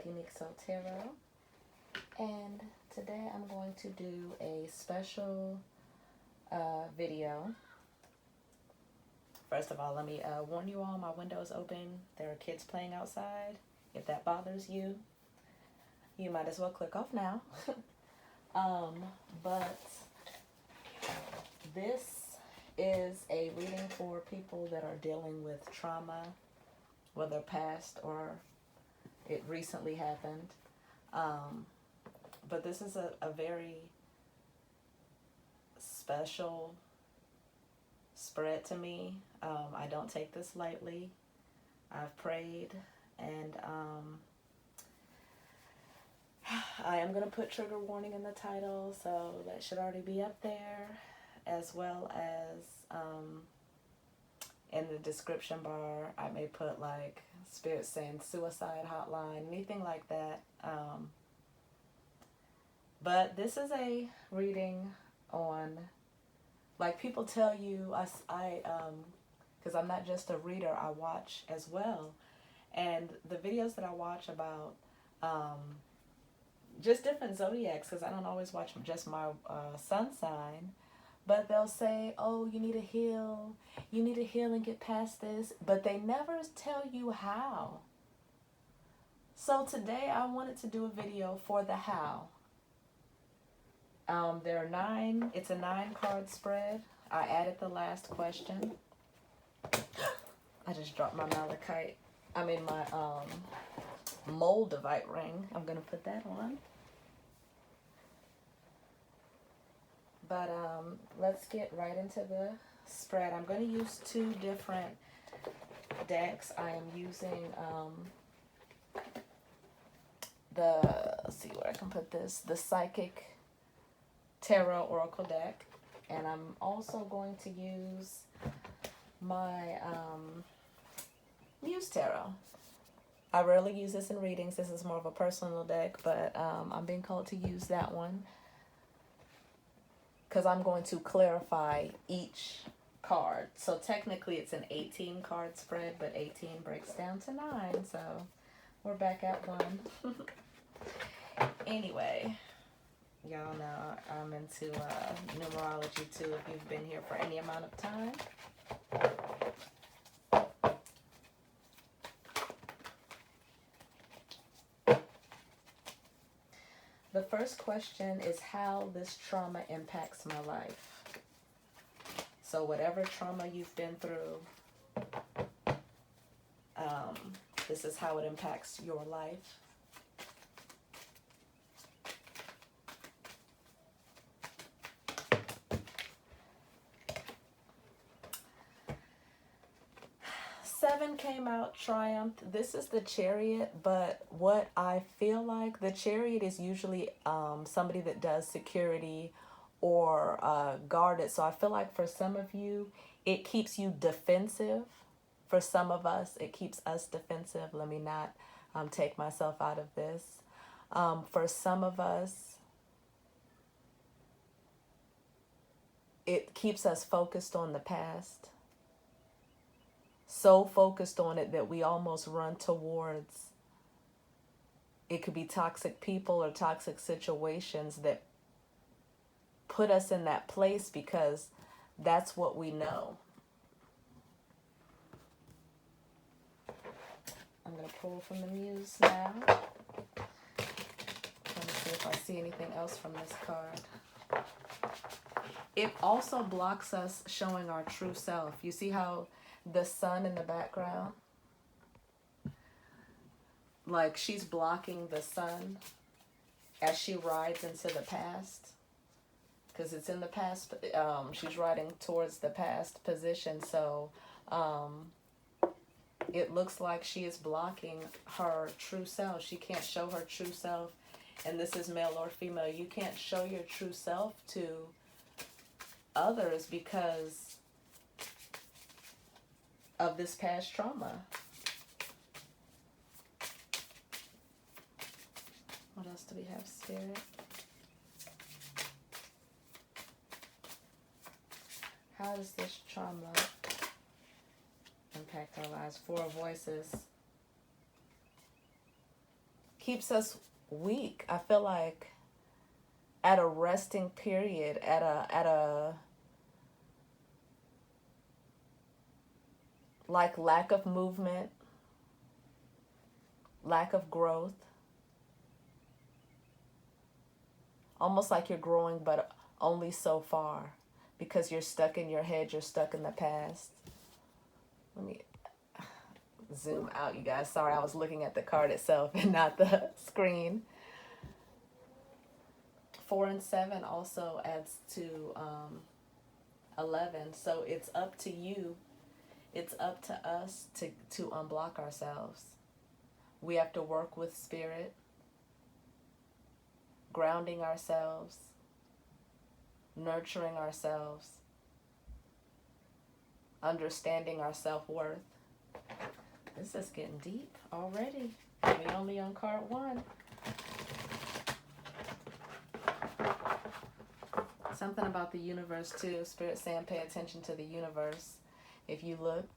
Unique Soul Tarot, and today I'm going to do a special video. First of all, let me warn you all, my window is open. There are kids playing outside. If that bothers you, you might as well click off now. But this is a reading for people that are dealing with trauma, whether past or it recently happened. But this is a very special spread to me. I don't take this lightly. I've prayed, and I am going to put trigger warning in the title, so that should already be up there, as well as in the description bar I may put like Spirit saying suicide hotline, anything like that. But this is a reading on, like people tell you, because I'm not just a reader, I watch as well. And the videos that I watch about just different zodiacs, because I don't always watch just my sun sign, but they'll say, oh, you need to heal and get past this, but they never tell you how. So today I wanted to do a video for the how. There are 9, it's a 9-card spread. I added the last question. I just dropped my malachite, my moldavite ring. I'm going to put that on. But let's get right into the spread. I'm going to use 2 different decks. I am using let's see where I can put this, the Psychic Tarot Oracle deck. And I'm also going to use my Muse Tarot. I rarely use this in readings. This is more of a personal deck, but I'm being called to use that one because I'm going to clarify each card. So technically it's an 18-card spread, but 18 breaks down to 9, so we're back at 1. Anyway, y'all know I'm into numerology too, if you've been here for any amount of time. The first question is how this trauma impacts my life. So whatever trauma you've been through, this is how it impacts your life. Seven came out, triumphed. This is the Chariot, but what I feel like, the Chariot is usually somebody that does security or guarded. So I feel like for some of you, it keeps you defensive. For some of us, it keeps us defensive. Let me not take myself out of this. For some of us, it keeps us focused on the past. So focused on it that we almost run towards, it could be toxic people or toxic situations that put us in that place because that's what we know. I'm going to pull from the Muse now. Let me see if I see anything else from this card. It also blocks us showing our true self. You see how the sun in the background, like she's blocking the sun as she rides into the past, because it's in the past. She's riding towards the past position, so it looks like she is blocking her true self. She can't show her true self, and this is male or female. You can't show your true self to others because of this past trauma. What else do we have, Spirit? How does this trauma impact our lives? 4 voices. keeps us weak. I feel like at a resting period, at a like lack of movement, lack of growth, almost like you're growing but only so far because you're stuck in your head, you're stuck in the past. Let me zoom out, you guys. Sorry, I was looking at the card itself and not the screen. 4 and 7 also adds to 11. So it's up to you. It's up to us to unblock ourselves. We have to work with spirit, grounding ourselves, nurturing ourselves, understanding our self-worth. This is getting deep already. We only on card 1. Something about the universe too. Spirit saying pay attention to the universe. If you look,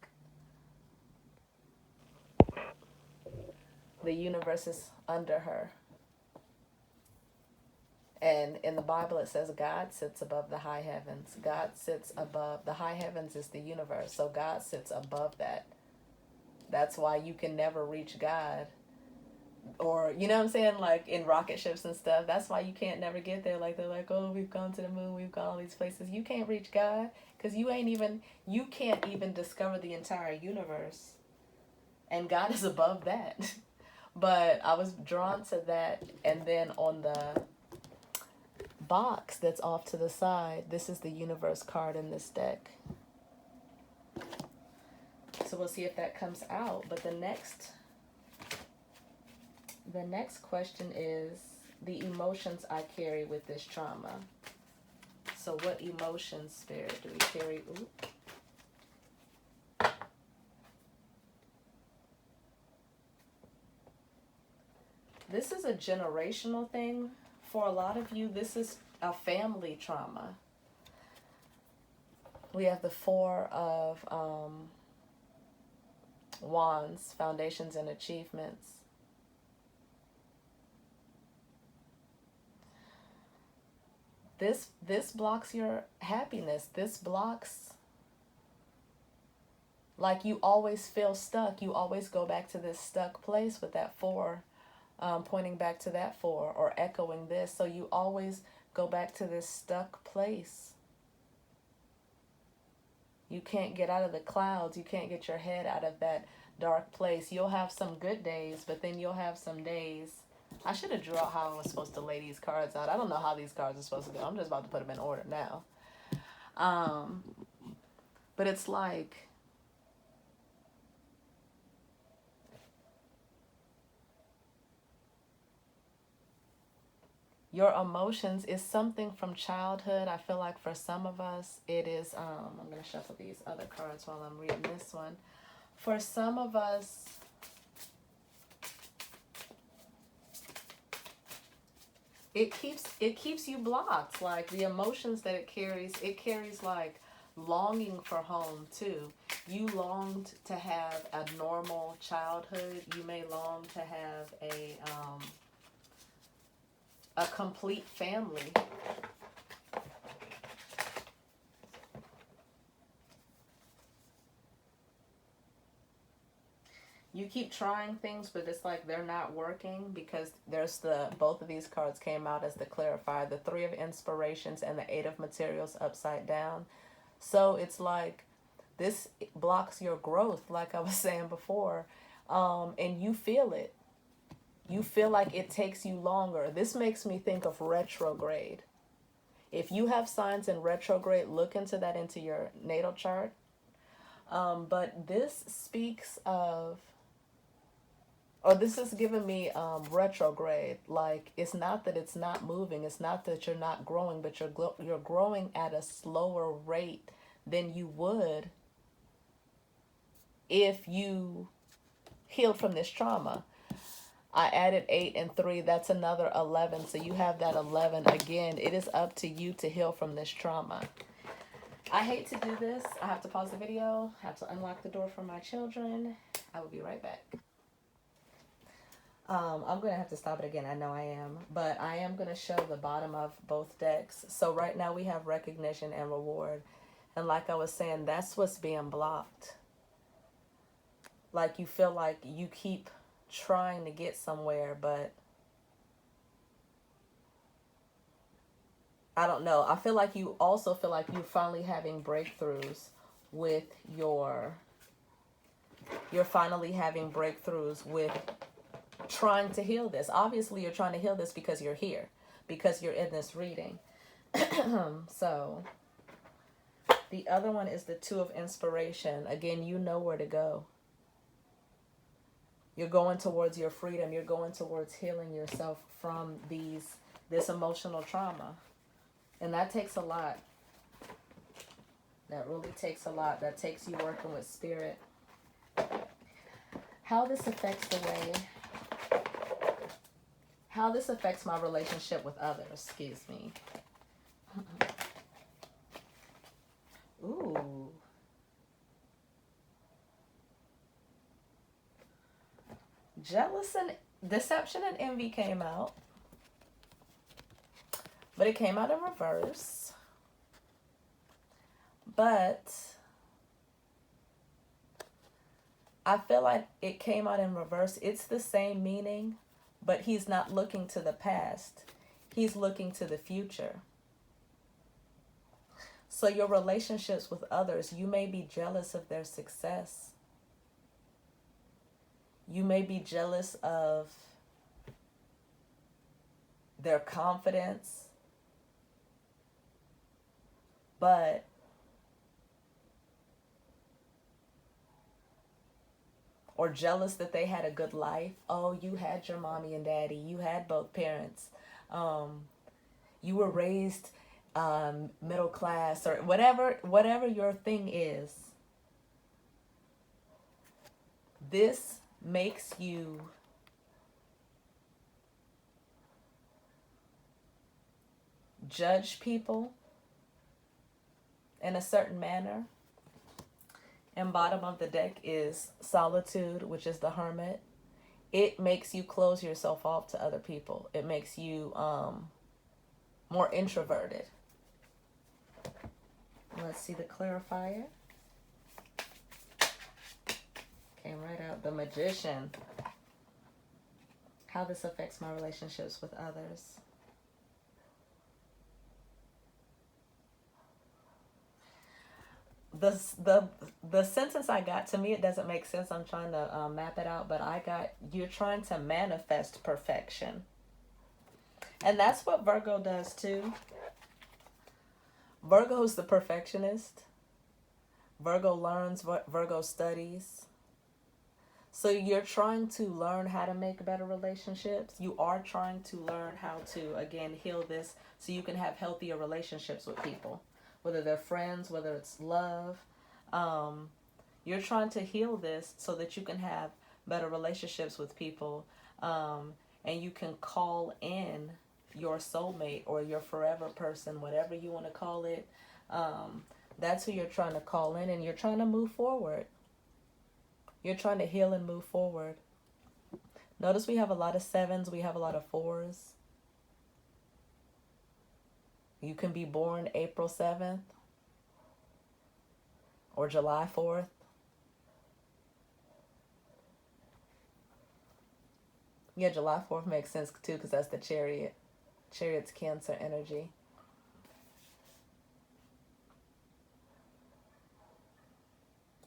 the universe is under her. And in the Bible it says God sits above the high heavens. God sits above, the high heavens is the universe. So God sits above that. That's why you can never reach God. Or, you know what I'm saying? Like in rocket ships and stuff. That's why you can't never get there. Like they're like, oh, we've gone to the moon. We've gone all these places. You can't reach God because you can't even discover the entire universe. And God is above that. But I was drawn to that. And then on the box that's off to the side, this is the universe card in this deck. So we'll see if that comes out. But the next question is the emotions I carry with this trauma. So what emotions, Spirit, do we carry? Ooh. This is a generational thing. For a lot of you, this is a family trauma. We have the 4 of Wands, foundations and achievements. This blocks your happiness. This blocks, like you always feel stuck. You always go back to this stuck place with that 4, pointing back to that 4 or echoing this. So you always go back to this stuck place. You can't get out of the clouds. You can't get your head out of that dark place. You'll have some good days, but then you'll have some days. I should have drew out how I was supposed to lay these cards out. I don't know how these cards are supposed to go. I'm just about to put them in order now. But it's like your emotions is something from childhood. I feel like for some of us, it is, I'm going to shuffle these other cards while I'm reading this one. For some of us, it keeps you blocked. Like the emotions that it carries like longing for home too. You longed to have a normal childhood. You may long to have a complete family. You keep trying things, but it's like they're not working because there's both of these cards came out as the clarifier, the 3 of inspirations and the 8 of materials upside down. So it's like this blocks your growth, like I was saying before, and you feel it. You feel like it takes you longer. This makes me think of retrograde. If you have signs in retrograde, look into that into your natal chart. But this speaks of, or this is giving me retrograde. Like it's not that it's not moving. It's not that you're not growing, but you're growing at a slower rate than you would if you healed from this trauma. I added 8 and 3. That's another 11. So you have that 11 again. It is up to you to heal from this trauma. I hate to do this. I have to pause the video. I have to unlock the door for my children. I will be right back. I'm going to have to stop it again. I know I am. But I am going to show the bottom of both decks. So right now we have recognition and reward. And like I was saying, that's what's being blocked. Like you feel like you keep trying to get somewhere, but I don't know. I feel like you also feel like you're finally having breakthroughs with you're finally having breakthroughs with trying to heal this. Obviously, you're trying to heal this because you're here, because you're in this reading. So the other one is the Two of Inspiration. Again, you know where to go. You're going towards your freedom. You're going towards healing yourself from this emotional trauma. And that takes a lot. That really takes a lot. That takes you working with spirit. How this affects my relationship with others. Excuse me. Ooh. Jealous and deception and envy came out. But it came out in reverse. But I feel like it came out in reverse. It's the same meaning, but he's not looking to the past. He's looking to the future. So your relationships with others, you may be jealous of their success. You may be jealous of their confidence. But or jealous that they had a good life. Oh, you had your mommy and daddy. You had both parents. You were raised middle class or whatever your thing is. This makes you judge people in a certain manner. And bottom of the deck is Solitude, which is the Hermit. It makes you close yourself off to other people. It makes you more introverted. Let's see the clarifier. Came right out. The Magician. How this affects my relationships with others. The sentence I got, to me it doesn't make sense. I'm trying to map it out, but I got, you're trying to manifest perfection. And that's what Virgo does too. Virgo's the perfectionist. Virgo learns, Virgo studies. So you're trying to learn how to make better relationships. You are trying to learn how to, again, heal this so you can have healthier relationships with people. Whether they're friends, whether it's love. You're trying to heal this so that you can have better relationships with people. And you can call in your soulmate or your forever person, whatever you want to call it. That's who you're trying to call in, and you're trying to move forward. You're trying to heal and move forward. Notice we have a lot of 7s. We have a lot of 4s. You can be born April 7th or July 4th. Yeah, July 4th makes sense too because that's the Chariot. Chariot's Cancer energy.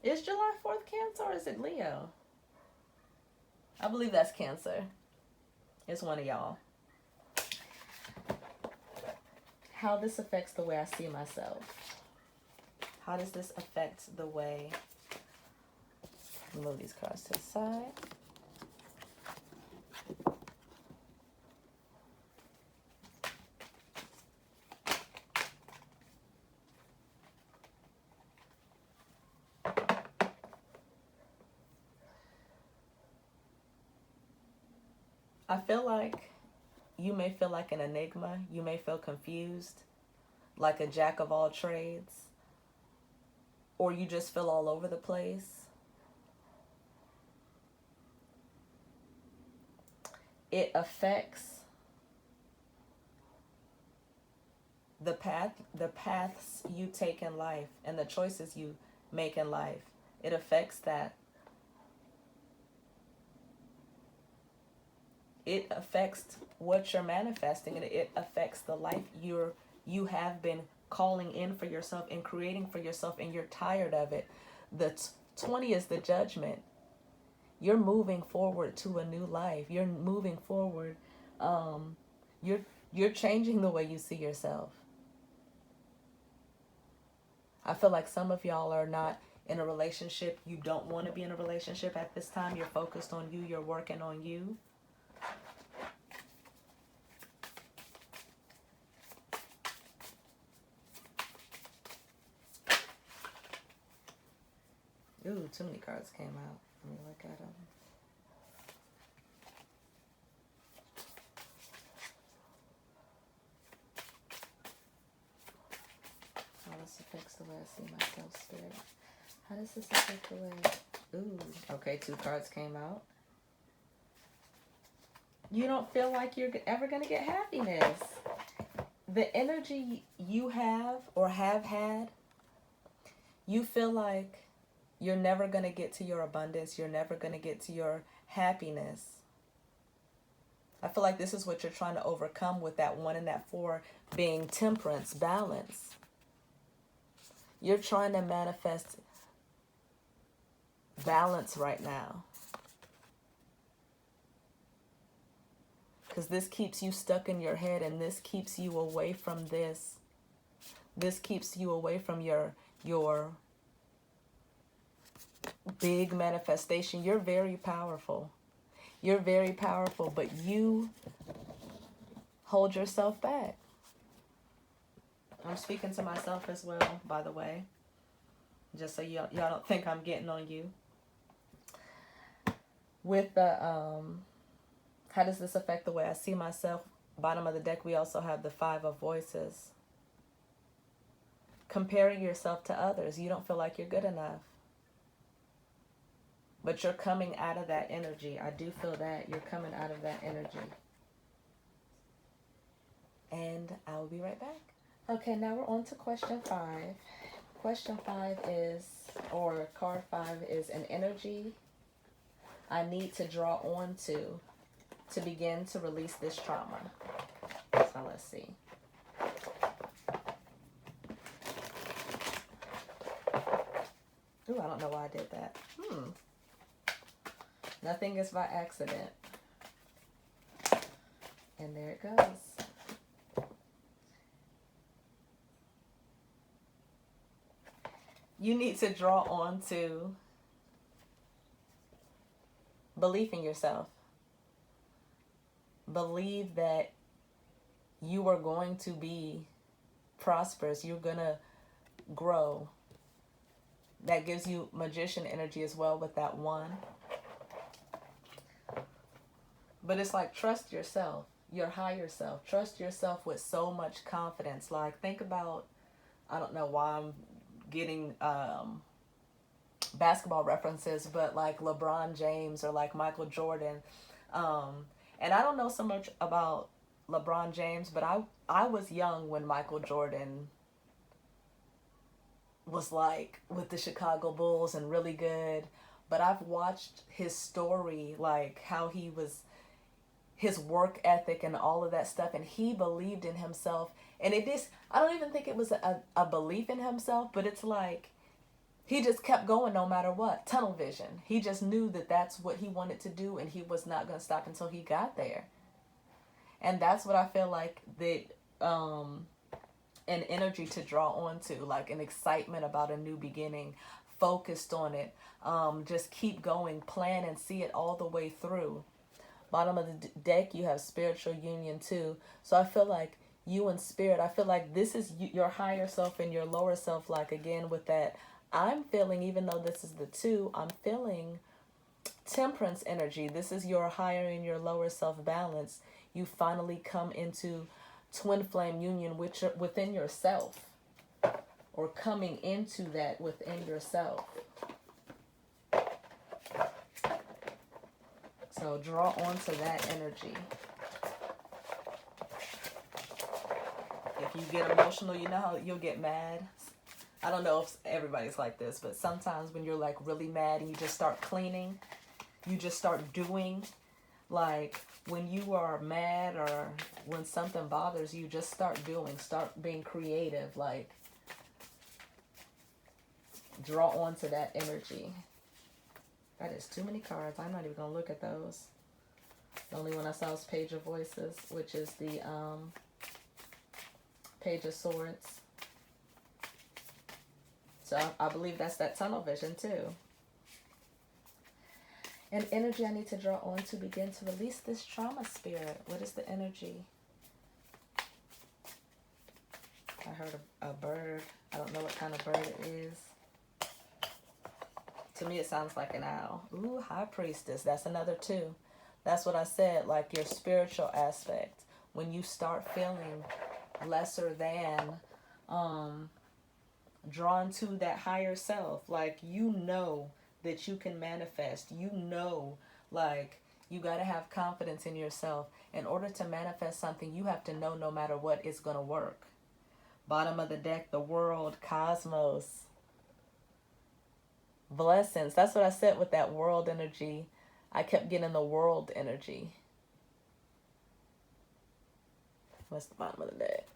Is July 4th Cancer or is it Leo? I believe that's Cancer. It's one of y'all. How this affects the way I see myself. How does this affect the way... Move these cards to the side. I feel like you may feel like an enigma. You may feel confused, like a jack of all trades, or you just feel all over the place. it affects the paths you take in life and the choices you make in life. It affects that. It affects what you're manifesting, and it affects the life you have been calling in for yourself and creating for yourself, and you're tired of it. The 20 is the judgment. You're moving forward to a new life. You're moving forward. You're changing the way you see yourself. I feel like some of y'all are not in a relationship. You don't want to be in a relationship at this time. You're focused on you. You're working on you. Ooh, too many cards came out. Let me look at them. How this affects the way I see myself, Spirit. How does this affect the way... Ooh, okay, 2 cards came out. You don't feel like you're ever going to get happiness. The energy you have or have had, you feel like you're never going to get to your abundance. You're never going to get to your happiness. I feel like this is what you're trying to overcome with that 1 and that 4 being temperance, balance. You're trying to manifest balance right now. Because this keeps you stuck in your head, and this keeps you away from this. This keeps you away from your big manifestation. You're very powerful. You're very powerful, but you hold yourself back. I'm speaking to myself as well, by the way, just so y'all don't think I'm getting on you. With the how does this affect the way I see myself? Bottom of the deck, we also have the 5 of Voices. Comparing yourself to others. You don't feel like you're good enough. But you're coming out of that energy. I do feel that. You're coming out of that energy. And I will be right back. Okay, now we're on to question 5. Question 5 is, or card 5 is an energy I need to draw on to begin to release this trauma. So let's see. Ooh, I don't know why I did that. Nothing is by accident. And there it goes. You need to draw on to belief in yourself. Believe that you are going to be prosperous. You're going to grow. That gives you magician energy as well with that 1. But it's like, trust yourself, your higher self. Trust yourself with so much confidence. Like, think about, I don't know why I'm getting basketball references, but like LeBron James or like Michael Jordan. And I don't know so much about LeBron James, but I was young when Michael Jordan was like with the Chicago Bulls and really good. But I've watched his story, like how he was, his work ethic and all of that stuff, and he believed in himself. And it is, I don't even think it was a belief in himself, but it's like he just kept going no matter what. Tunnel vision. He just knew that that's what he wanted to do, and he was not going to stop until he got there. And that's what I feel like that an energy to draw on to, like an excitement about a new beginning, focused on it. Just keep going, plan and see it all the way through. Bottom of the deck, you have spiritual union too. So I feel like you and spirit, I feel like this is your higher self and your lower self. Like again with that, I'm feeling, even though this is the 2, I'm feeling temperance energy. This is your higher and your lower self balance. You finally come into twin flame union within yourself, or coming into that within yourself. So So draw onto that energy. If you get emotional, you know how you'll get mad. I don't know if everybody's like this, but sometimes when you're like really mad and you just start cleaning, you just start doing, like when you are mad or when something bothers you, just start doing, start being creative, like draw onto that energy. That is too many cards. I'm not even gonna look at those. The only one I saw was Page of Voices, which is the Page of Swords. So I believe that's that tunnel vision too. And energy I need to draw on to begin to release this trauma spirit. What is the energy? I heard a bird. I don't know what kind of bird it is. To me, it sounds like an owl. Ooh, High Priestess. That's another two. That's what I said, like your spiritual aspect. When you start feeling lesser than, drawn to that higher self, like you know that you can manifest. You know, like you got to have confidence in yourself. In order to manifest something, you have to know no matter what, it's going to work. Bottom of the deck, the world, cosmos, blessings. That's what I said with that world energy. I kept getting the world energy. What's the bottom of the deck?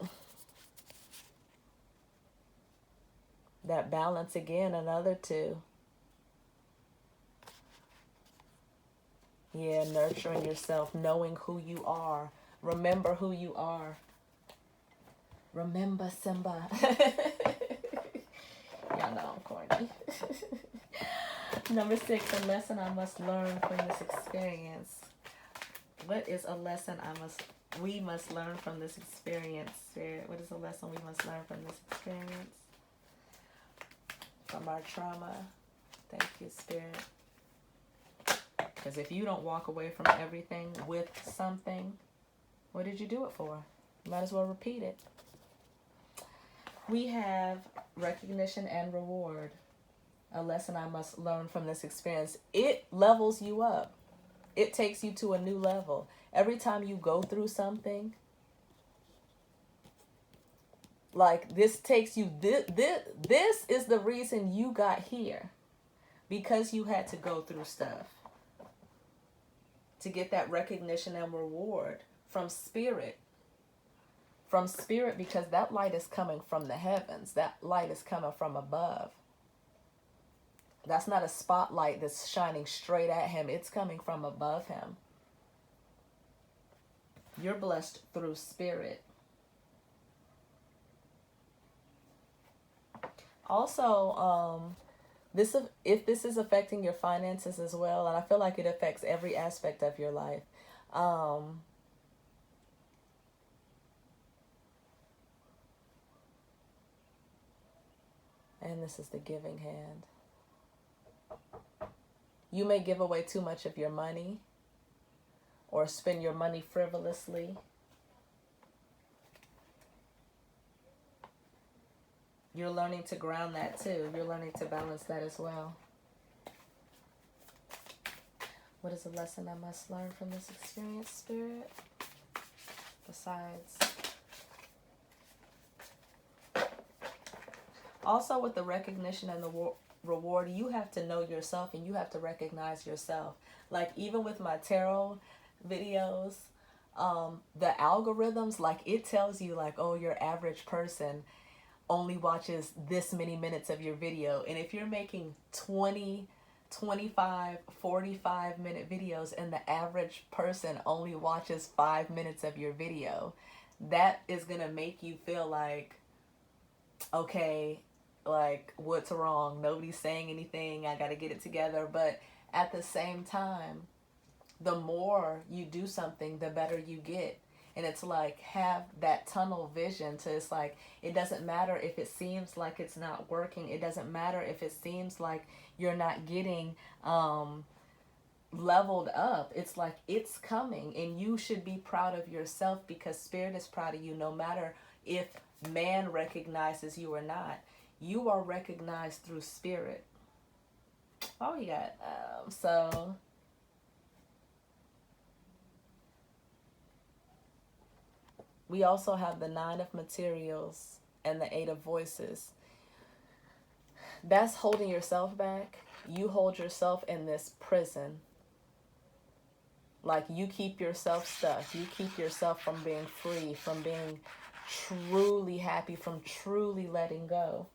That balance again, another two. Yeah, nurturing yourself, knowing who you are. Remember who you are. Remember Simba. Y'all know I'm corny. Number 6, a lesson I must learn from this experience. What is a lesson we must learn from this experience, Spirit? What is a lesson we must learn from this experience? From our trauma. Thank you, Spirit. Because if you don't walk away from everything with something, what did you do it for? You might as well repeat it. We have recognition and reward. A lesson I must learn from this experience. It levels you up. It takes you to a new level. Every time you go through something, like this takes you, this is the reason you got here. Because you had to go through stuff. To get that recognition and reward from spirit. From spirit, because that light is coming from the heavens. That light is coming from above. That's not a spotlight that's shining straight at him. It's coming from above him. You're blessed through spirit. Also, if this is affecting your finances as well, and I feel like it affects every aspect of your life. And this is the giving hand. You may give away too much of your money or spend your money frivolously. You're learning to ground that too. You're learning to balance that as well. What is a lesson I must learn from this experience, Spirit? Besides. Also with the recognition and the reward, you have to know yourself and you have to recognize yourself. Like even with my tarot videos, the algorithms, like it tells you like, oh, your average person only watches this many minutes of your video. And if you're making 20, 25, 45-minute videos and the average person only watches 5 minutes of your video, that is going to make you feel like, okay, like what's wrong? Nobody's saying anything. I got to get it together. But at the same time, the more you do something, the better you get. And it's like have that tunnel vision to, it's like, it doesn't matter if it seems like it's not working. It doesn't matter if it seems like you're not getting leveled up. It's like it's coming and you should be proud of yourself because spirit is proud of you no matter if man recognizes you or not. You are recognized through spirit. Oh, we got, so We also have the Nine of Materials and the Eight of Voices. That's holding yourself back. You hold yourself in this prison. Like you keep yourself stuck. You keep yourself from being free, from being truly happy, from truly letting go.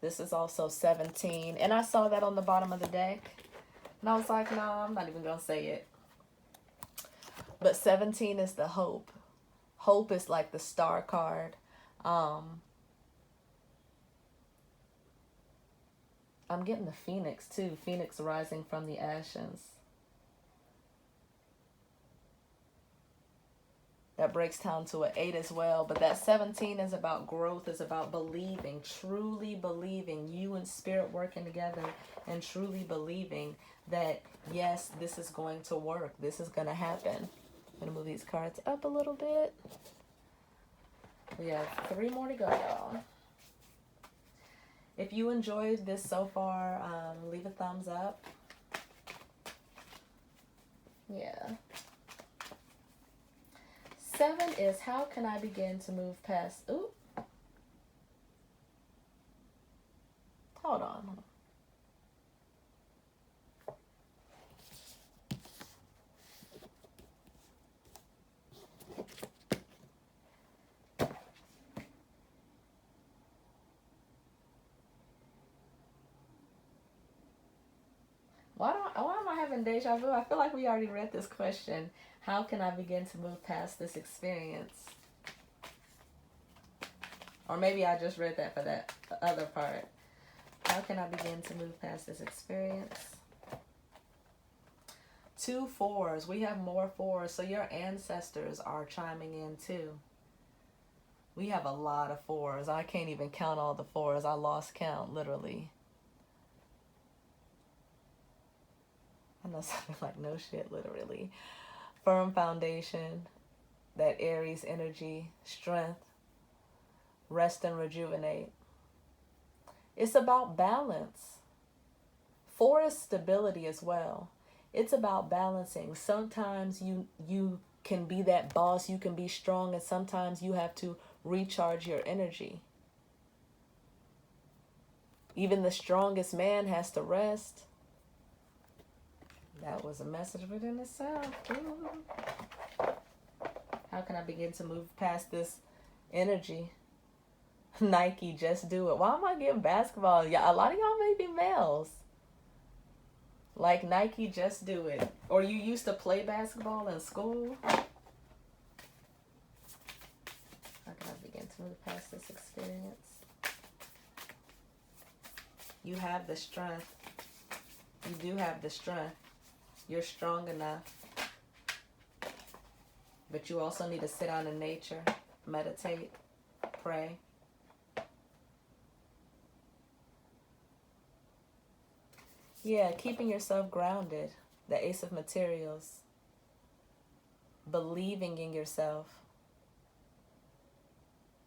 This is also 17. And I saw that on the bottom of the deck. And I was like, no, I'm not even going to say it. But 17 is the hope. Hope is like the star card. I'm getting the Phoenix too. Phoenix rising from the ashes. That breaks down to an 8 as well. But that 17 is about growth, is about believing, truly believing, you and spirit working together and truly believing that, yes, this is going to work. This is going to happen. I'm going to move these cards up a little bit. We have 3 more to go, y'all. If you enjoyed this so far, leave a thumbs up. Yeah. 7 is, how can I begin to move past? Ooh. Hold on. Why am I having deja vu? I feel like we already read this question. How can I begin to move past this experience? Or maybe I just read that for that other part. How can I begin to move past this experience? 2 4s. We have more 4s. So your ancestors are chiming in too. We have a lot of 4s. I can't even count all the 4s. I lost count, literally. I know something like no shit, literally. Firm foundation, that Aries energy, strength, rest and rejuvenate. It's about balance. 4 is stability as well. It's about balancing. Sometimes you can be that boss, you can be strong, and sometimes you have to recharge your energy. Even the strongest man has to rest. That was a message within itself. Ooh. How can I begin to move past this energy? Nike, just do it. Why am I getting basketball? Yeah, a lot of y'all may be males. Like Nike, just do it. Or you used to play basketball in school. How can I begin to move past this experience? You have the strength. You do have the strength. You're strong enough. But you also need to sit out in nature, meditate, pray. Yeah, keeping yourself grounded. The Ace of Materials. Believing in yourself.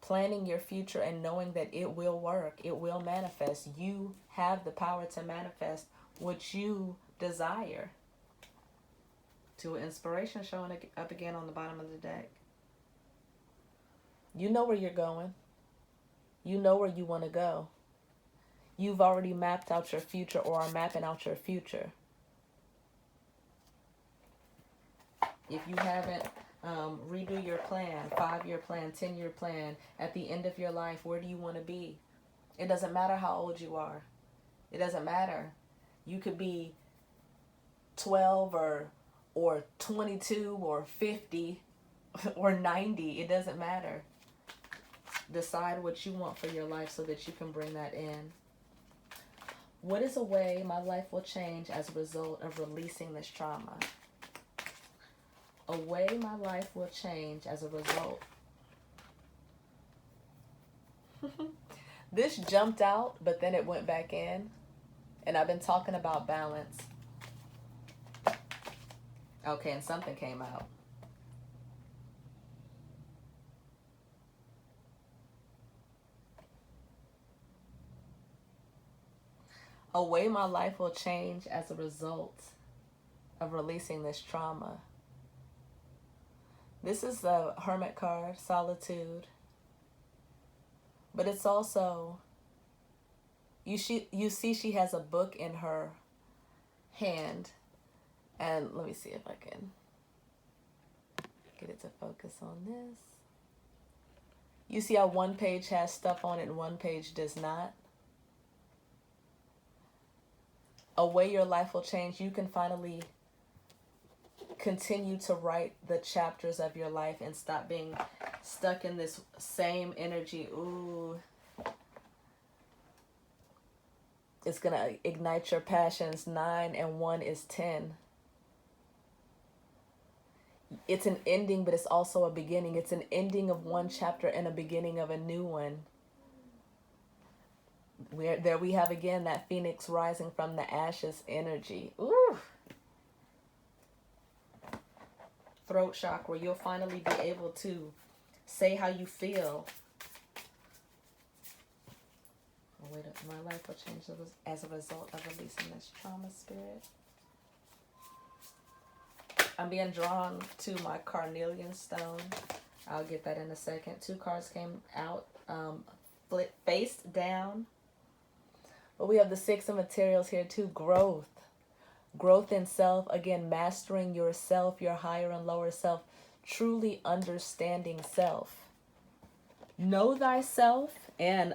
Planning your future and knowing that it will work. It will manifest. You have the power to manifest what you desire. 2 inspiration showing up again on the bottom of the deck. You know where you're going. You know where you want to go. You've already mapped out your future or are mapping out your future. If you haven't, redo your plan, 5-year plan, 10-year plan. At the end of your life, where do you want to be? It doesn't matter how old you are. It doesn't matter. You could be 12 or 22 or 50 or 90. It doesn't matter. Decide what you want for your life so that you can bring that in. What is a way my life will change as a result of releasing this trauma? A way my life will change as a result. This jumped out, but then it went back in. And I've been talking about balance. Okay, and something came out. A way my life will change as a result of releasing this trauma. This is the Hermit card, solitude. But it's also, you see she has a book in her hand. And let me see if I can get it to focus on this. You see how one page has stuff on it and one page does not? A way your life will change. You can finally continue to write the chapters of your life and stop being stuck in this same energy. Ooh. It's going to ignite your passions. 9 and 1 is 10. It's an ending, but it's also a beginning. It's an ending of one chapter and a beginning of a new one. There we have again that phoenix rising from the ashes energy. Ooh. Throat chakra. You'll finally be able to say how you feel. Oh, wait, my life will change as a result of releasing this trauma spirit. I'm being drawn to my carnelian stone. I'll get that in a second. 2 cards came out, faced down. But we have the 6 of materials here too. Growth. Growth in self. Again, mastering yourself, your higher and lower self. Truly understanding self. Know thyself. And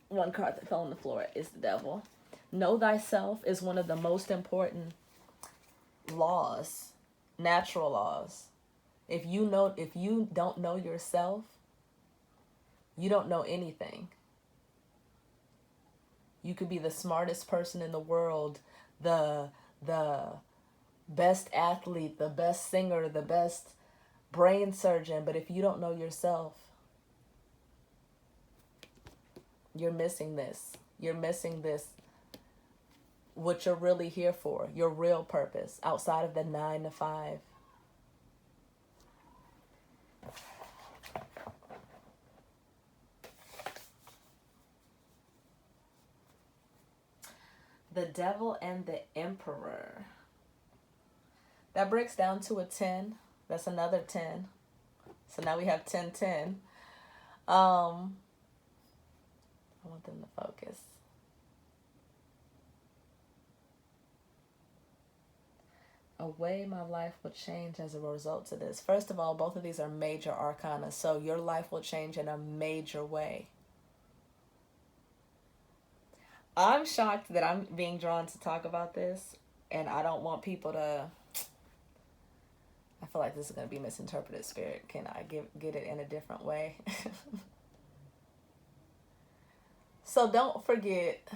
one card that fell on the floor is the devil. Know thyself is one of the most important laws. Natural laws. If you don't know yourself, you don't know anything. You could be the smartest person in the world, the best athlete, the best singer, the best brain surgeon, but if you don't know yourself, you're missing this. You're missing this. What you're really here for, your real purpose, outside of the 9 to 5. The devil and the emperor. That breaks down to a 10. That's another 10. So now we have 10, 10. I want them to focus. A way my life will change as a result of this. First of all, both of these are major arcana, so your life will change in a major way. I'm shocked that I'm being drawn to talk about this, and I don't want people to... I feel like this is going to be misinterpreted, Spirit. Can I get it in a different way? So don't forget...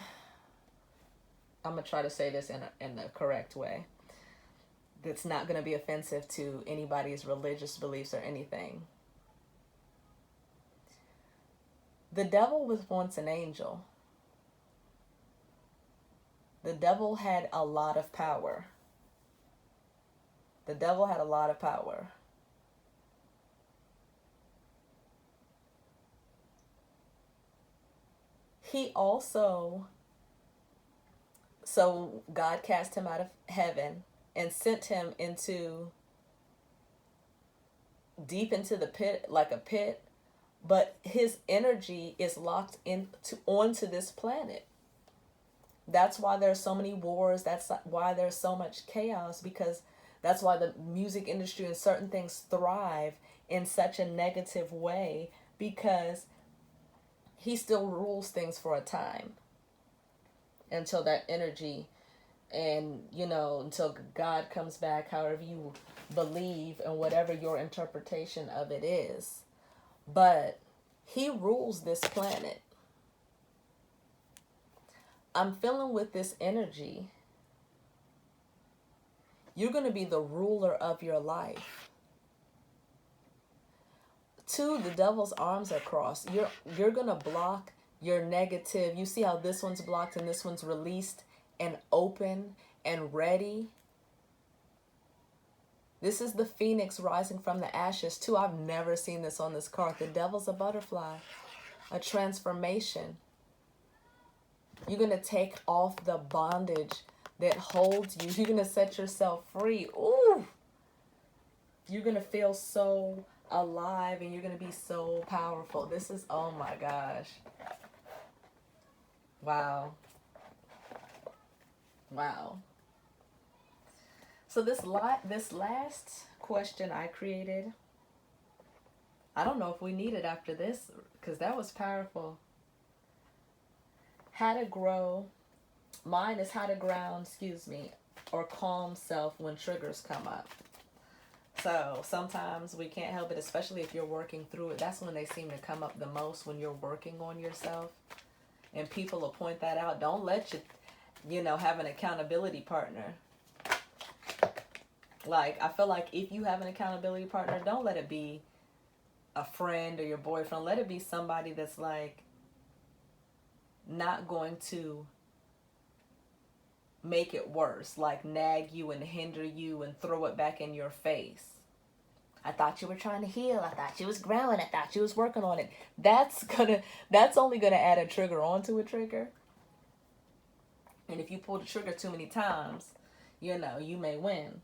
I'm going to try to say this in the correct way. That's not going to be offensive to anybody's religious beliefs or anything. The devil was once an angel. The devil had a lot of power. The devil had a lot of power. He also... So God cast him out of heaven and sent him deep into the pit, like a pit, but his energy is locked onto this planet. That's why there's so many wars. That's why there's so much chaos, because that's why the music industry and certain things thrive in such a negative way, because he still rules things for a time until that energy... And, until God comes back, however you believe and whatever your interpretation of it is. But he rules this planet. I'm feeling with this energy, you're going to be the ruler of your life. 2, the devil's arms are crossed. You're going to block your negative. You see how this one's blocked and this one's released and open and ready. This is the phoenix rising from the ashes too. I've never seen this on this card. The devil's a butterfly, a transformation. You're going to take off the bondage that holds you. You're going to set yourself free. Ooh. You're going to feel so alive and you're going to be so powerful. This is, oh my gosh. Wow. Wow. So this last question I created, I don't know if we need it after this because that was powerful. How to grow. Mine is how to ground, or calm self when triggers come up. So sometimes we can't help it, especially if you're working through it. That's when they seem to come up the most, when you're working on yourself. And people will point that out. Don't let you have an accountability partner. Like, I feel like if you have an accountability partner, don't let it be a friend or your boyfriend. Let it be somebody that's like not going to make it worse, like nag you and hinder you and throw it back in your face. I thought you were trying to heal. I thought you was growing. I thought you was working on it. That's only gonna add a trigger onto a trigger. And if you pull the trigger too many times, you may win.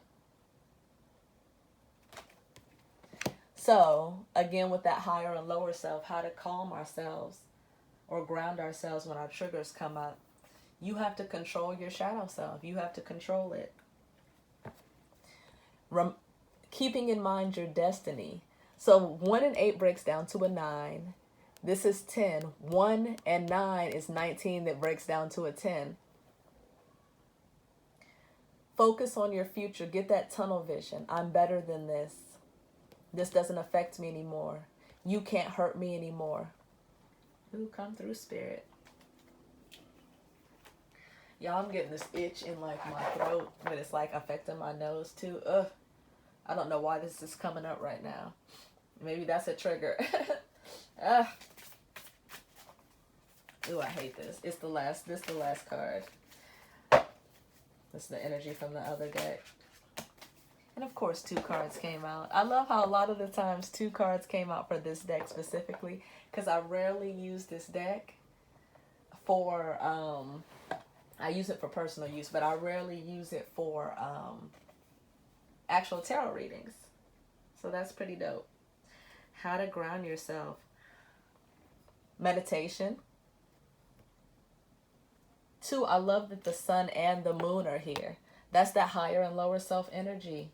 So again, with that higher and lower self, how to calm ourselves or ground ourselves when our triggers come up. You have to control your shadow self. You have to control it. Keeping in mind your destiny. So 1 and 8 breaks down to a 9. This is 10. 1 and 9 is 19 that breaks down to a 10. Focus on your future. Get that tunnel vision. I'm better than this. This doesn't affect me anymore. You can't hurt me anymore. Ooh, come through, Spirit. Y'all, I'm getting this itch in like my throat, but it's like affecting my nose too. Ugh. I don't know why this is coming up right now. Maybe that's a trigger. Ugh. Ooh, I hate this. This is the last card. This is the energy from the other deck. And of course, 2 cards came out. I love how a lot of the times 2 cards came out for this deck specifically, because I rarely use this deck for, I use it for personal use, but I rarely use it for actual tarot readings. So that's pretty dope. How to ground yourself. Meditation. 2, I love that the sun and the moon are here. That's that higher and lower self energy.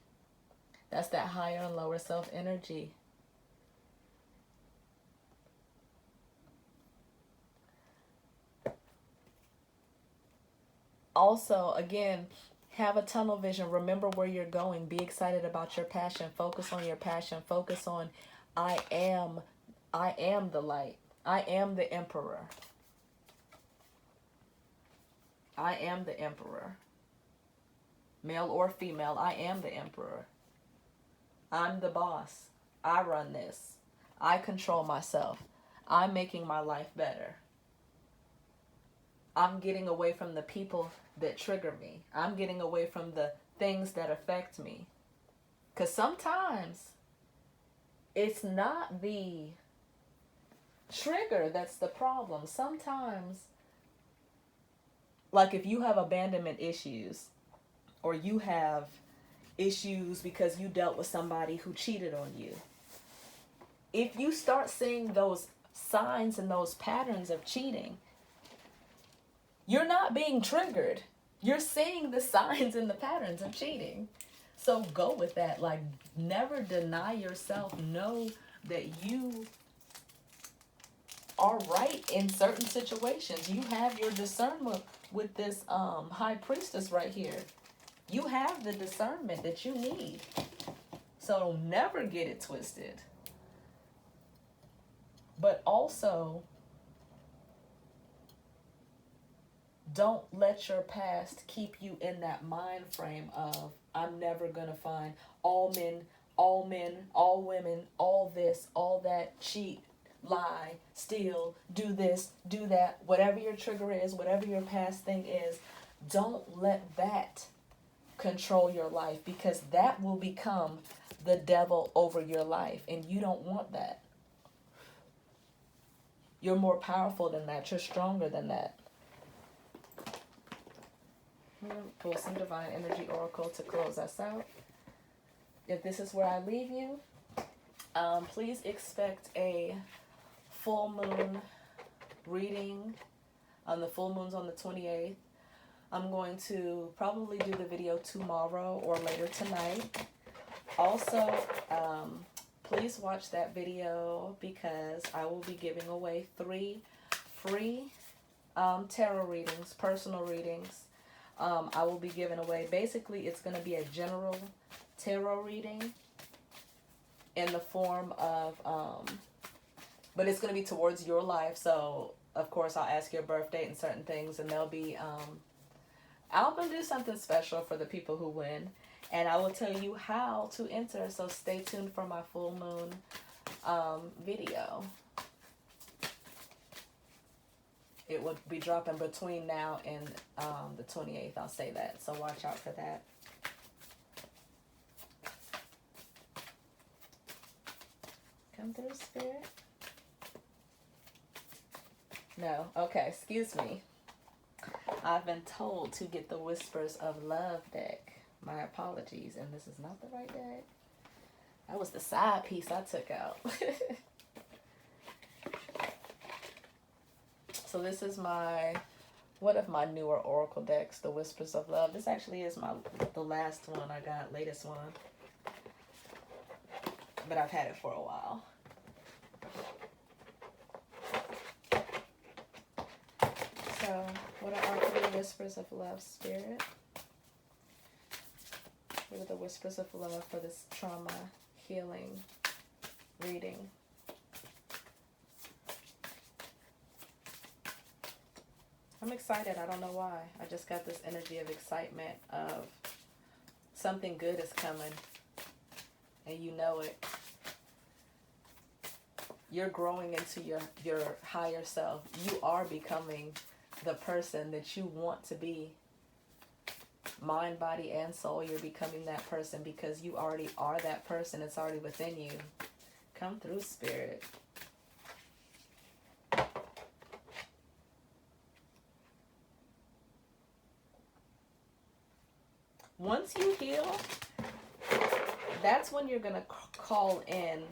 That's that higher and lower self energy. Also, again, have a tunnel vision. Remember where you're going. Be excited about your passion. Focus on your passion. Focus on, I am the light. I am the emperor. I am the emperor. Male or female, I am the emperor. I'm the boss. I run this. I control myself. I'm making my life better. I'm getting away from the people that trigger me. I'm getting away from the things that affect me. Because sometimes it's not the trigger that's the problem. Sometimes, like if you have abandonment issues, or you have issues because you dealt with somebody who cheated on you, if you start seeing those signs and those patterns of cheating, you're not being triggered. You're seeing the signs and the patterns of cheating. So go with that. Like, never deny yourself. Know that you are right in certain situations. You have your discernment with this high priestess right here. You have the discernment that you need. So never get it twisted. But also, don't let your past keep you in that mind frame of, I'm never going to find all men, all women, all this, all that, cheat, lie, steal, do this, do that, whatever your trigger is, whatever your past thing is, don't let that control your life, because that will become the devil over your life, and you don't want that. You're more powerful than that. You're stronger than that. I'm going to pull some Divine Energy Oracle to close us out. if this is where I leave you, please expect a full moon reading. The full moon's on the 28th. I'm going to probably do the video tomorrow or later tonight. Also, please watch that video because I will be giving away 3 free tarot readings, personal readings. I will be giving away, basically it's going to be a general tarot reading in the form of, but it's going to be towards your life. So, of course, I'll ask your birth date and certain things, and there'll be, I'll do something special for the people who win. And I will tell you how to enter, so stay tuned for my full moon video. It will be dropping between now and the 28th, I'll say that. So watch out for that. Come through, Spirit. No, okay, excuse me. I've been told to get the Whispers of Love deck. My apologies, and this is not the right deck. That was the side piece I took out. So this is one of my newer Oracle decks, the Whispers of Love. This actually is the last one I got, latest one. But I've had it for a while. So, what are the Whispers of Love, Spirit? What are the Whispers of Love for this trauma healing reading? I'm excited. I don't know why. I just got this energy of excitement of something good is coming. And you know it. You're growing into your higher self. You are becoming the person that you want to be. Mind, body, and soul, you're becoming that person because you already are that person. It's already within you. Come through, Spirit. Once you heal, that's when you're going to call in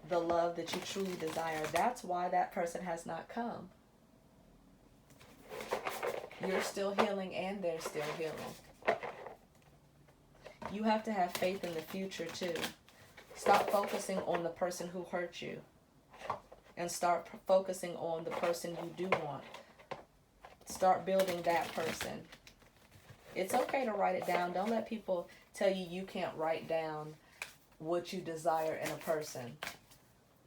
the love that you truly desire. That's why that person has not come. You're still healing and they're still healing. You have to have faith in the future too. Stop focusing on the person who hurt you and start focusing on the person you do want. Start building that person. It's okay to write it down. Don't let people tell you you can't write down what you desire in a person.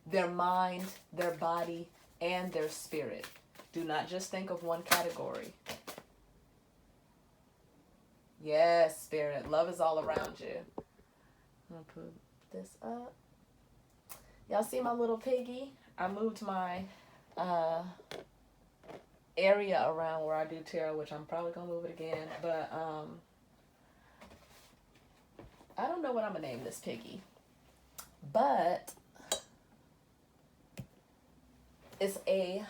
Their mind, their body, and their spirit. Do not just think of one category. Yes, Spirit. Love is all around you. I'm going to put this up. Y'all see my little piggy? I moved my area around where I do tarot, which I'm probably going to move it again. But I don't know what I'm going to name this piggy. But it's a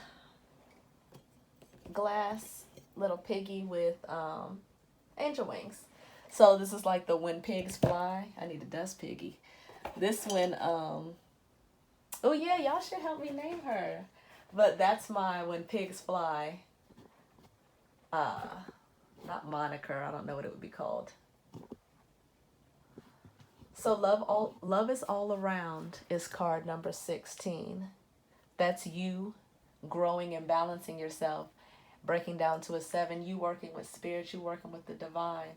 glass little piggy with angel wings. So this is like the When Pigs Fly. I need a dust piggy. This one, oh yeah, y'all should help me name her. But that's my When Pigs Fly. Not moniker. I don't know what it would be called. So love is all around is card number 16. That's you growing and balancing yourself. Breaking down to a 7, you working with spirit, you working with the divine.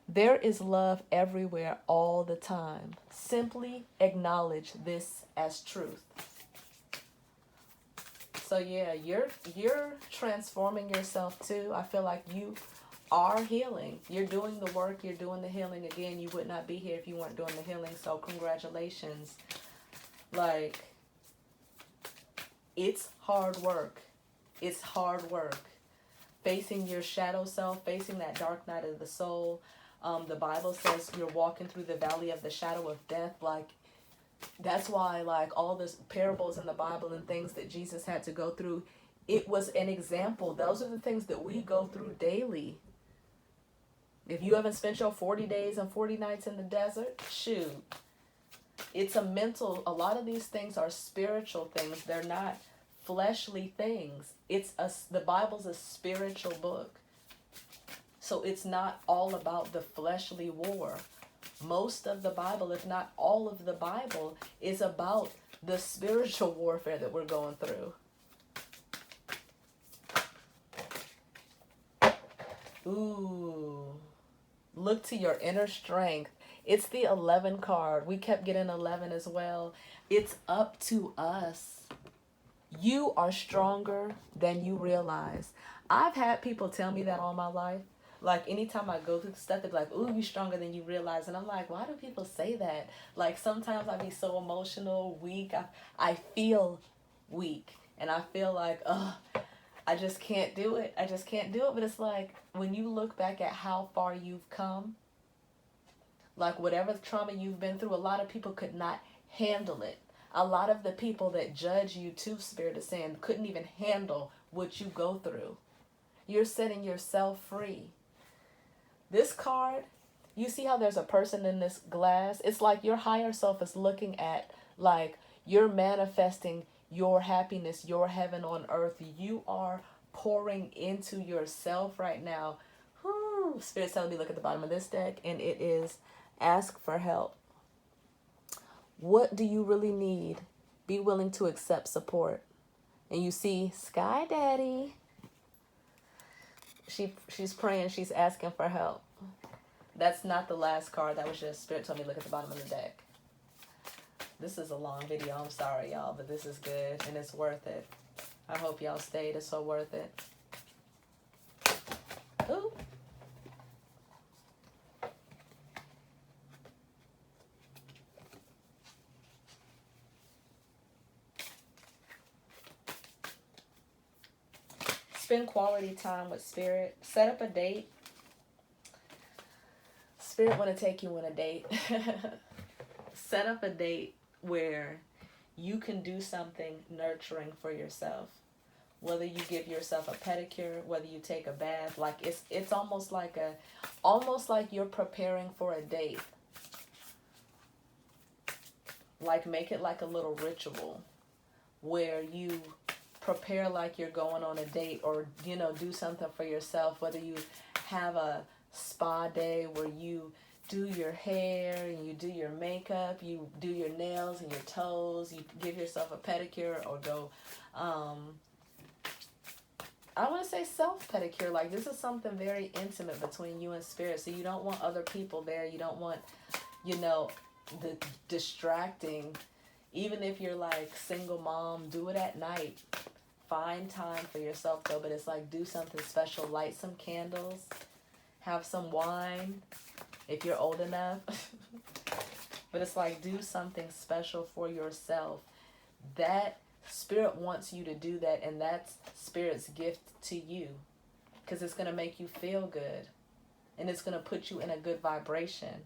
There is love everywhere all the time. Simply acknowledge this as truth. So yeah, you're transforming yourself too. I feel like you are healing. You're doing the work, you're doing the healing. Again, you would not be here if you weren't doing the healing. So congratulations. Like, it's hard work. It's hard work. Facing your shadow self, facing that dark night of the soul. The Bible says you're walking through the valley of the shadow of death. Like, that's why, like, all the parables in the Bible and things that Jesus had to go through, it was an example. Those are the things that we go through daily. If you haven't spent your 40 days and 40 nights in the desert, shoot. It's a lot of these things are spiritual things. They're not fleshly things. The Bible's a spiritual book. So it's not all about the fleshly war. Most of the Bible, if not all of the Bible, is about the spiritual warfare that we're going through. Ooh. Look to your inner strength. It's the 11 card. We kept getting 11 as well. It's up to us. You are stronger than you realize. I've had people tell me that all my life. Like anytime I go through stuff, they're like, ooh, you're stronger than you realize. And I'm like, why do people say that? Like sometimes I be so emotional, weak. I feel weak. And I feel like, I just can't do it. I just can't do it. But it's like when you look back at how far you've come, like whatever trauma you've been through, a lot of people could not handle it. A lot of the people that judge you too, Spirit is saying, couldn't even handle what you go through. You're setting yourself free. This card, you see how there's a person in this glass? It's like your higher self is looking at, like, you're manifesting your happiness, your heaven on earth. You are pouring into yourself right now. Whew. Spirit's telling me look at the bottom of this deck, and it is ask for help. What do you really need? Be willing to accept support. And you see Sky Daddy. She's praying, she's asking for help. That's not the last card. That was just Spirit told me look at the bottom of the deck. This is a long video. I'm sorry, y'all, but this is good and it's worth it. I hope y'all stayed. It's so worth it. Ooh. Spend quality time with Spirit. Set up a date. Spirit want to take you on a date. Set up a date where you can do something nurturing for yourself. Whether you give yourself a pedicure, whether you take a bath, like it's almost like you're preparing for a date. Like make it like a little ritual where you prepare like you're going on a date, or do something for yourself, whether you have a spa day where you do your hair and you do your makeup, you do your nails and your toes, you give yourself a pedicure, or go I want to say self pedicure. Like this is something very intimate between you and Spirit, so you don't want other people there. You don't want the distracting. Even if you're like single mom, do it at night. Find time for yourself though, but it's like do something special. Light some candles, have some wine if you're old enough. But it's like do something special for yourself. That Spirit wants you to do that, and that's Spirit's gift to you, because it's going to make you feel good and it's going to put you in a good vibration.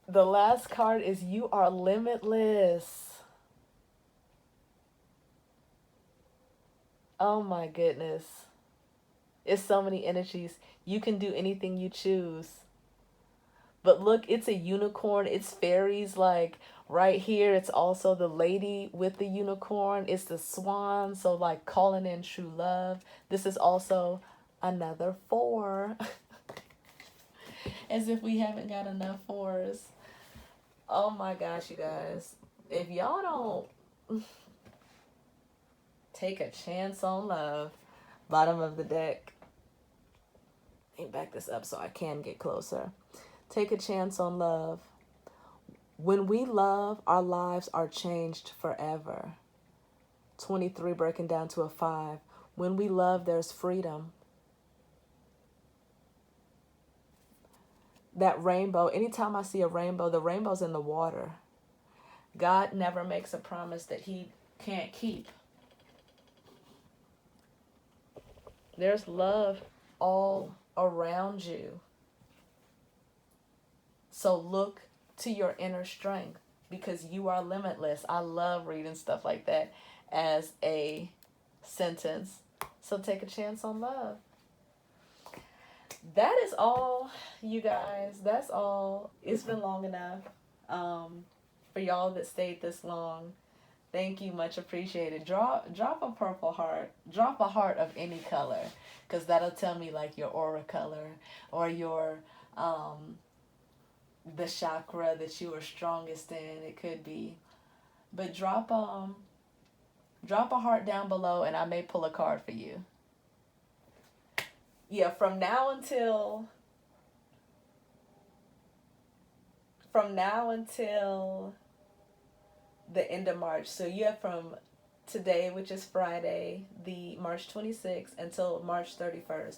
The last card is you are limitless. Oh my goodness. It's so many energies. You can do anything you choose. But look, it's a unicorn. It's fairies. Like right here, it's also the lady with the unicorn. It's the swan. So like calling in true love. This is also another 4. As if we haven't got enough 4s. Oh my gosh, you guys. If y'all don't take a chance on love, bottom of the deck. Let me back this up so I can get closer. Take a chance on love. When we love, our lives are changed forever. 23 breaking down to a 5. When we love, there's freedom. That rainbow, anytime I see a rainbow, the rainbow's in the water. God never makes a promise that he can't keep. There's love all around you. So look to your inner strength, because you are limitless. I love reading stuff like that as a sentence. So take a chance on love. that is all, you guys. That's all. It's been long enough. For y'all that stayed this long, thank you, much appreciated. Drop a purple heart. Drop a heart of any color, cause that'll tell me like your aura color or your the chakra that you are strongest in. It could be, but drop a heart down below, and I may pull a card for you. Yeah, from now until the end of March. So you have from today, which is Friday, the March 26th, until March 31st.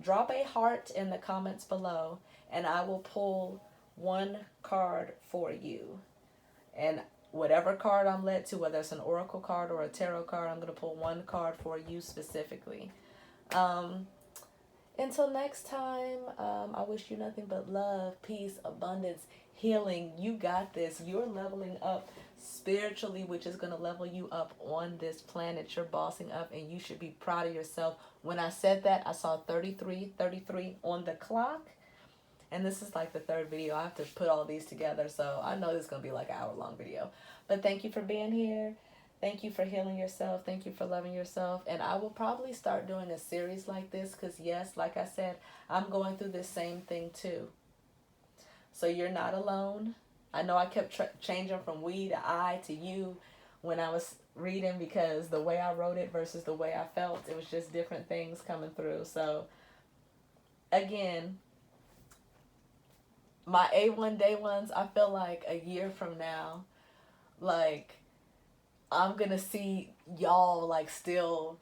Drop a heart in the comments below, and I will pull one card for you. And whatever card I'm led to, whether it's an oracle card or a tarot card, I'm going to pull one card for you specifically. Until next time, I wish you nothing but love, peace, abundance, healing. You got this. You're leveling up spiritually, which is going to level you up on this planet. You're bossing up, and you should be proud of yourself. When I said that, I saw 33 on the clock. And this is like the third video. I have to put all these together, so I know this is going to be like an hour-long video. But thank you for being here. Thank you for healing yourself. Thank you for loving yourself. And I will probably start doing a series like this because, yes, like I said, I'm going through this same thing too. So you're not alone. I know I kept changing from we to I to you when I was reading, because the way I wrote it versus the way I felt, it was just different things coming through. So, again, my A1 day ones, I feel like a year from now, like, I'm gonna see y'all like still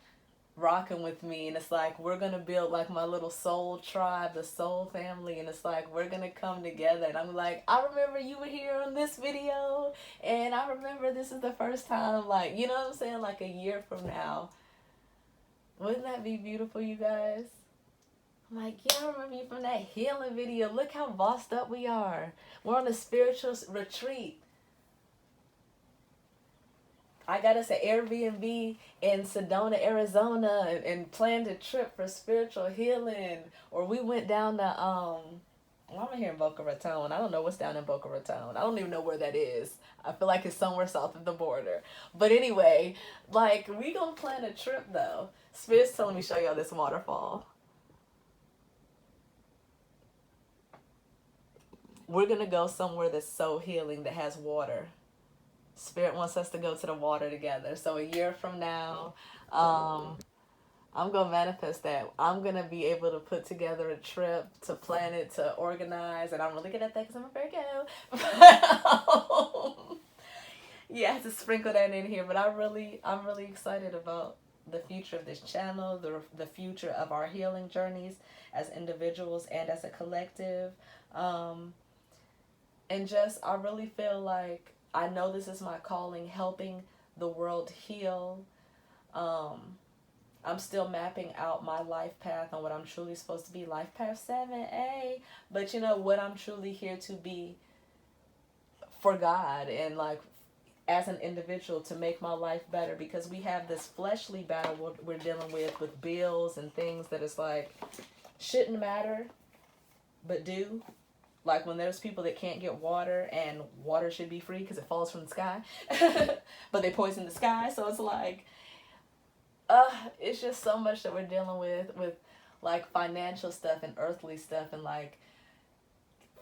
rocking with me, and it's like we're gonna build like my little soul tribe, the soul family, and it's like we're gonna come together, and I'm like, I remember you were here on this video, and I remember this is the first time, like, you know what I'm saying, like a year from now. Wouldn't that be beautiful, you guys? I'm like, yeah, I remember you from that healing video. Look how bossed up we are. We're on a spiritual retreat. I got us an Airbnb in Sedona, Arizona, and planned a trip for spiritual healing. Or we went down to well, I'm here in Boca Raton. I don't know what's down in Boca Raton. I don't even know where that is. I feel like it's somewhere south of the border. But anyway, like, we gonna plan a trip though. Spirit's telling me to show y'all this waterfall. We're gonna go somewhere that's so healing, that has water. Spirit wants us to go to the water together. So a year from now, I'm going to manifest that. I'm going to be able to put together a trip, to plan it, to organize. And I'm really good at that because I'm a Virgo. Yeah, I have to sprinkle that in here. But I'm really excited about the future of this channel, the future of our healing journeys as individuals and as a collective. And just, I really feel like, I know this is my calling, helping the world heal. I'm still mapping out my life path on what I'm truly supposed to be, life path 7A. But you know, what I'm truly here to be for God, and like as an individual, to make my life better, because we have this fleshly battle we're dealing with bills and things that is like shouldn't matter, but do. Like when there's people that can't get water, and water should be free because it falls from the sky, but they poison the sky. So it's like, it's just so much that we're dealing with like financial stuff and earthly stuff and like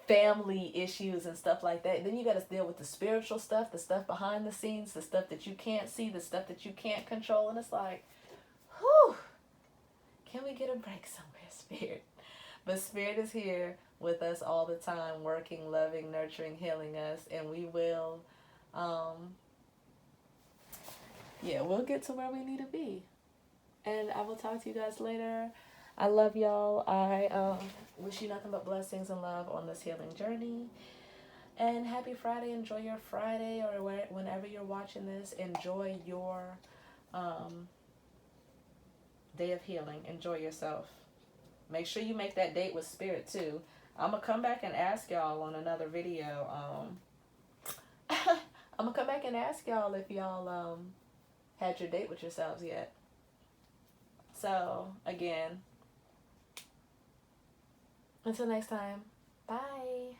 family issues and stuff like that. Then you got to deal with the spiritual stuff, the stuff behind the scenes, the stuff that you can't see, the stuff that you can't control. And it's like, whew, can we get a break somewhere, Spirit? But Spirit is here with us all the time, working, loving, nurturing, healing us, and we will, we'll get to where we need to be. And I will talk to you guys later. I love y'all. I wish you nothing but blessings and love on this healing journey. And happy Friday. Enjoy your Friday, or whenever you're watching this. Enjoy your day of healing. Enjoy yourself. Make sure you make that date with Spirit too. I'm going to come back and ask y'all on another video. I'm going to come back and ask y'all if y'all had your date with yourselves yet. So, again, Until next time, bye.